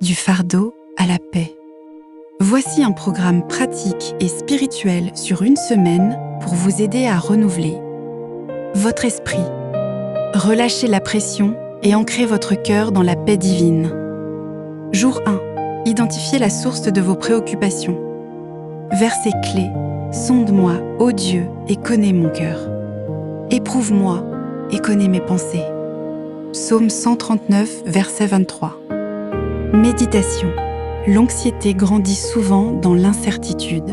du fardeau à la paix. Voici un programme pratique et spirituel sur une semaine pour vous aider à renouveler votre esprit, relâcher la pression et ancrer votre cœur dans la paix divine. Jour 1. Identifiez la source de vos préoccupations. Verset clé. Sonde-moi, ô Dieu, et connais mon cœur. Éprouve-moi et connais mes pensées. Psaume 139, verset 23. Méditation. L'anxiété grandit souvent dans l'incertitude.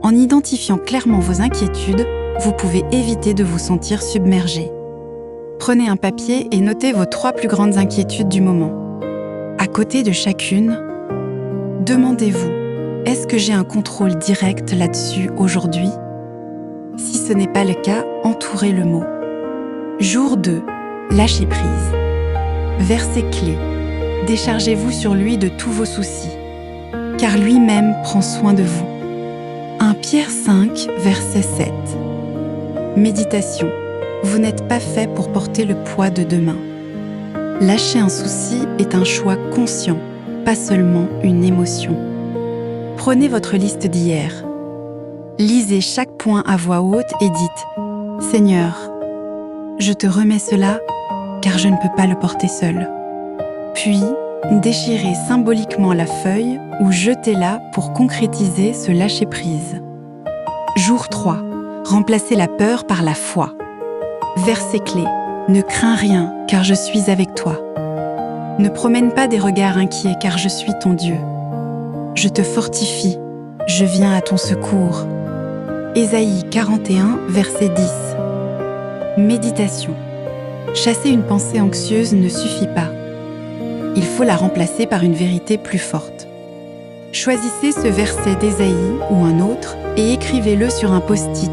En identifiant clairement vos inquiétudes, vous pouvez éviter de vous sentir submergé. Prenez un papier et notez vos 3 plus grandes inquiétudes du moment. À côté de chacune, demandez-vous, est-ce que j'ai un contrôle direct là-dessus aujourd'hui? Si ce n'est pas le cas, entourez le mot. Jour 2. Lâchez prise. Verset clé. Déchargez-vous sur lui de tous vos soucis, car lui-même prend soin de vous. 1 Pierre 5, verset 7. Méditation. Vous n'êtes pas fait pour porter le poids de demain. Lâcher un souci est un choix conscient, pas seulement une émotion. Prenez votre liste d'hier. Lisez chaque point à voix haute et dites « Seigneur, je te remets cela, car je ne peux pas le porter seul. » Puis, déchirez symboliquement la feuille ou jetez-la pour concrétiser ce lâcher-prise. Jour 3. Remplacez la peur par la foi. Verset clé. Ne crains rien, car je suis avec toi. Ne promène pas des regards inquiets, car je suis ton Dieu. Je te fortifie, je viens à ton secours. Ésaïe 41, verset 10. Méditation. Chasser une pensée anxieuse ne suffit pas. Il faut la remplacer par une vérité plus forte. Choisissez ce verset d'Ésaïe ou un autre et écrivez-le sur un post-it,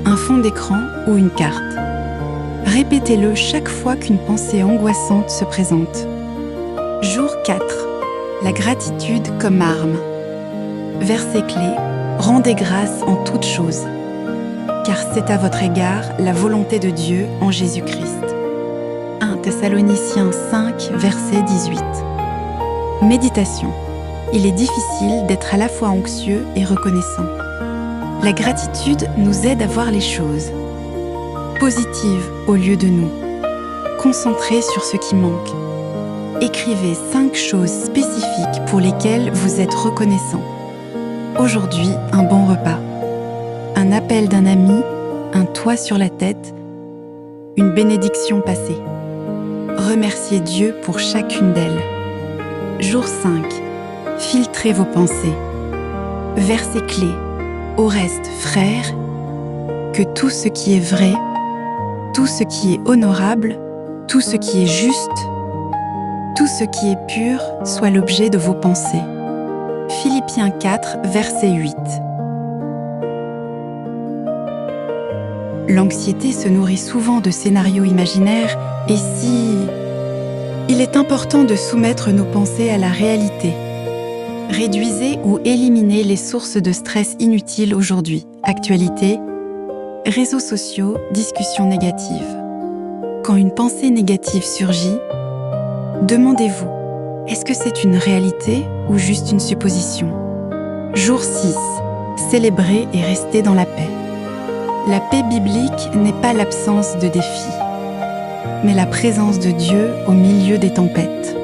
un fond d'écran ou une carte. Répétez-le chaque fois qu'une pensée angoissante se présente. Jour 4. La gratitude comme arme. Verset clé. Rendez grâce en toutes choses, car c'est à votre égard la volonté de Dieu en Jésus-Christ. 1 Thessaloniciens 5, verset 18. Méditation. Il est difficile d'être à la fois anxieux et reconnaissant. La gratitude nous aide à voir les choses positives au lieu de nous. Concentrez sur ce qui manque. Écrivez 5 choses spécifiques pour lesquelles vous êtes reconnaissant. Aujourd'hui, un bon repas, un appel d'un ami, un toit sur la tête, une bénédiction passée. Remerciez Dieu pour chacune d'elles. Jour 5. Filtrez vos pensées. Verset clé. Au reste, frères, que tout ce qui est vrai, tout ce qui est honorable, tout ce qui est juste, tout ce qui est pur soit l'objet de vos pensées. Philippiens 4, verset 8. L'anxiété se nourrit souvent de scénarios imaginaires et si... Il est important de soumettre nos pensées à la réalité. Réduisez ou éliminez les sources de stress inutiles aujourd'hui. Actualité, réseaux sociaux, discussions négatives. Quand une pensée négative surgit, demandez-vous, est-ce que c'est une réalité ou juste une supposition? Jour 6. Célébrez et restez dans la paix. La paix biblique n'est pas l'absence de défis, mais la présence de Dieu au milieu des tempêtes.